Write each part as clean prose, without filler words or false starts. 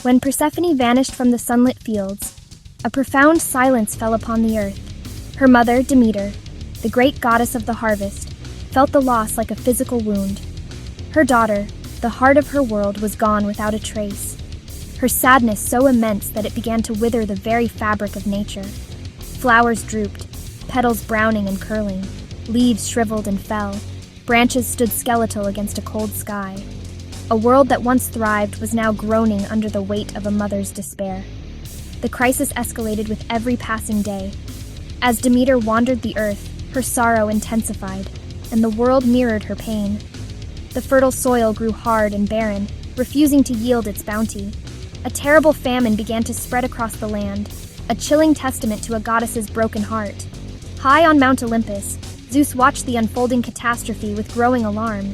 When Persephone vanished from the sunlit fields, a profound silence fell upon the earth. Her mother, Demeter, the great goddess of the harvest, felt the loss like a physical wound. Her daughter, the heart of her world, was gone without a trace. Her sadness so immense that it began to wither the very fabric of nature. Flowers drooped, petals browning and curling, leaves shriveled and fell, branches stood skeletal against a cold sky. A world that once thrived was now groaning under the weight of a mother's despair. The crisis escalated with every passing day. As Demeter wandered the earth, her sorrow intensified, and the world mirrored her pain. The fertile soil grew hard and barren, refusing to yield its bounty. A terrible famine began to spread across the land, a chilling testament to a goddess's broken heart. High on Mount Olympus, Zeus watched the unfolding catastrophe with growing alarm.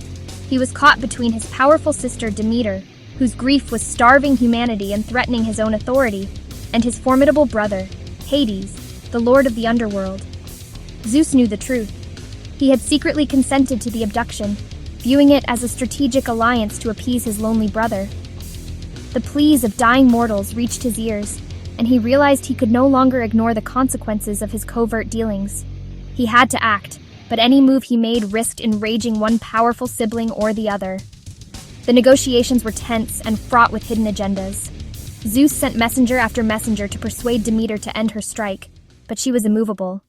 He was caught between his powerful sister Demeter, whose grief was starving humanity and threatening his own authority, and his formidable brother, Hades, the lord of the underworld. Zeus knew the truth. He had secretly consented to the abduction, viewing it as a strategic alliance to appease his lonely brother. The pleas of dying mortals reached his ears, and he realized he could no longer ignore the consequences of his covert dealings. He had to act, but any move he made risked enraging one powerful sibling or the other. The negotiations were tense and fraught with hidden agendas. Zeus sent messenger after messenger to persuade Demeter to end her strike, but she was immovable.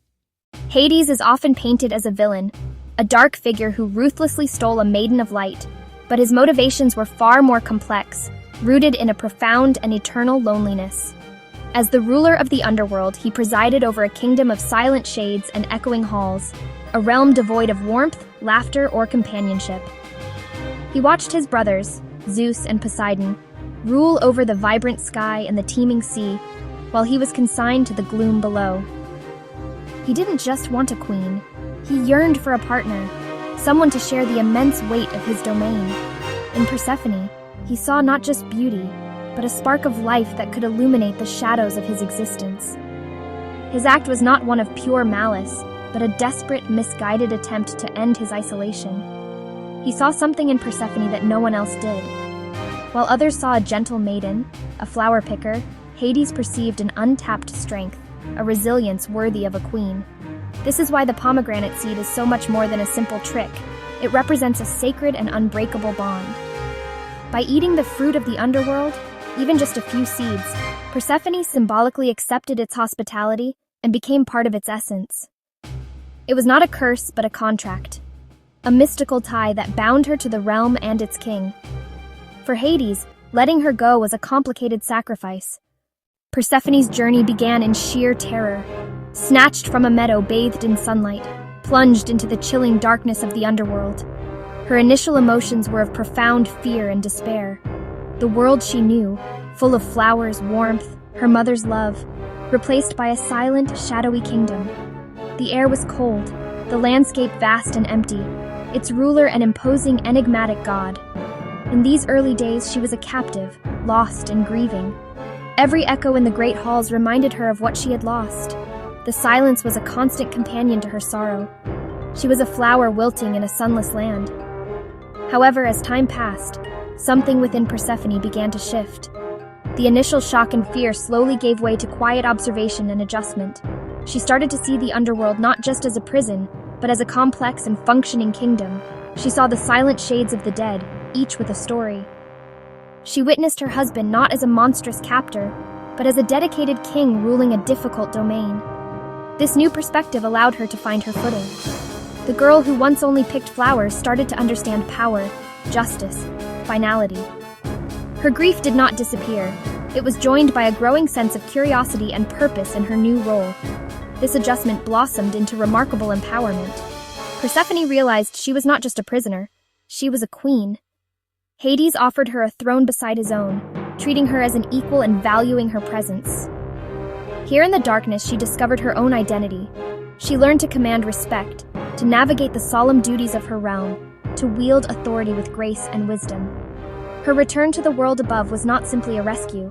Hades is often painted as a villain, a dark figure who ruthlessly stole a maiden of light, but his motivations were far more complex, rooted in a profound and eternal loneliness. As the ruler of the underworld, he presided over a kingdom of silent shades and echoing halls, a realm devoid of warmth, laughter, or companionship. He watched his brothers, Zeus and Poseidon, rule over the vibrant sky and the teeming sea, while he was consigned to the gloom below. He didn't just want a queen, he yearned for a partner, someone to share the immense weight of his domain. In Persephone, he saw not just beauty, but a spark of life that could illuminate the shadows of his existence. His act was not one of pure malice, but a desperate, misguided attempt to end his isolation. He saw something in Persephone that no one else did. While others saw a gentle maiden, a flower picker, Hades perceived an untapped strength, a resilience worthy of a queen. This is why the pomegranate seed is so much more than a simple trick. It represents a sacred and unbreakable bond. By eating the fruit of the underworld, even just a few seeds, Persephone symbolically accepted its hospitality and became part of its essence. It was not a curse, but a contract, a mystical tie that bound her to the realm and its king. For Hades, letting her go was a complicated sacrifice. Persephone's journey began in sheer terror. Snatched from a meadow bathed in sunlight, plunged into the chilling darkness of the underworld. Her initial emotions were of profound fear and despair. The world she knew, full of flowers, warmth, her mother's love, replaced by a silent, shadowy kingdom. The air was cold, the landscape vast and empty, its ruler an imposing, enigmatic god. In these early days, she was a captive, lost and grieving. Every echo in the great halls reminded her of what she had lost. The silence was a constant companion to her sorrow. She was a flower wilting in a sunless land. However, as time passed, something within Persephone began to shift. The initial shock and fear slowly gave way to quiet observation and adjustment. She started to see the underworld not just as a prison, but as a complex and functioning kingdom. She saw the silent shades of the dead, each with a story. She witnessed her husband not as a monstrous captor, but as a dedicated king ruling a difficult domain. This new perspective allowed her to find her footing. The girl who once only picked flowers started to understand power, justice, finality. Her grief did not disappear. It was joined by a growing sense of curiosity and purpose in her new role. This adjustment blossomed into remarkable empowerment. Persephone realized she was not just a prisoner, she was a queen. Hades offered her a throne beside his own, treating her as an equal and valuing her presence. Here in the darkness, she discovered her own identity. She learned to command respect, to navigate the solemn duties of her realm, to wield authority with grace and wisdom. Her return to the world above was not simply a rescue.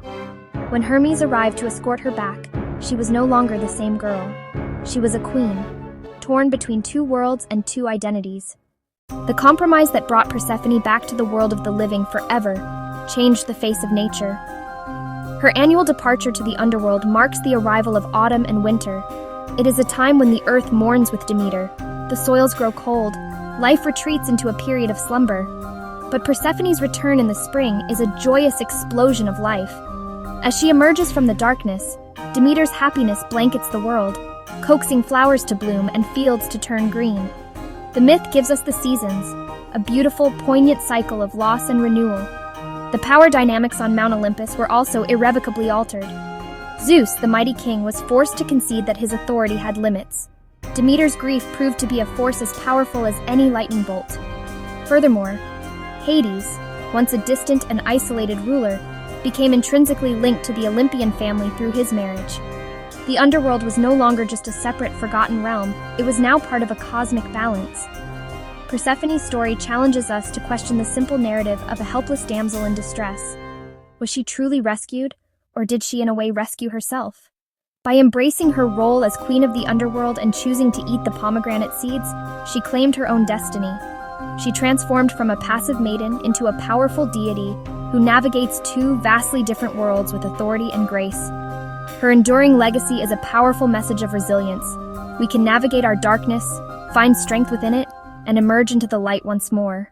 When Hermes arrived to escort her back, she was no longer the same girl. She was a queen, torn between two worlds and two identities. The compromise that brought Persephone back to the world of the living forever changed the face of nature. Her annual departure to the underworld marks the arrival of autumn and winter. It is a time when the earth mourns with Demeter. The soils grow cold, life retreats into a period of slumber. But Persephone's return in the spring is a joyous explosion of life. As she emerges from the darkness, Demeter's happiness blankets the world, coaxing flowers to bloom and fields to turn green. The myth gives us the seasons, a beautiful, poignant cycle of loss and renewal. The power dynamics on Mount Olympus were also irrevocably altered. Zeus, the mighty king, was forced to concede that his authority had limits. Demeter's grief proved to be a force as powerful as any lightning bolt. Furthermore, Hades, once a distant and isolated ruler, became intrinsically linked to the Olympian family through his marriage. The underworld was no longer just a separate, forgotten realm, it was now part of a cosmic balance. Persephone's story challenges us to question the simple narrative of a helpless damsel in distress. Was she truly rescued, or did she in a way rescue herself? By embracing her role as queen of the underworld and choosing to eat the pomegranate seeds, she claimed her own destiny. She transformed from a passive maiden into a powerful deity who navigates two vastly different worlds with authority and grace. Her enduring legacy is a powerful message of resilience. We can navigate our darkness, find strength within it, and emerge into the light once more.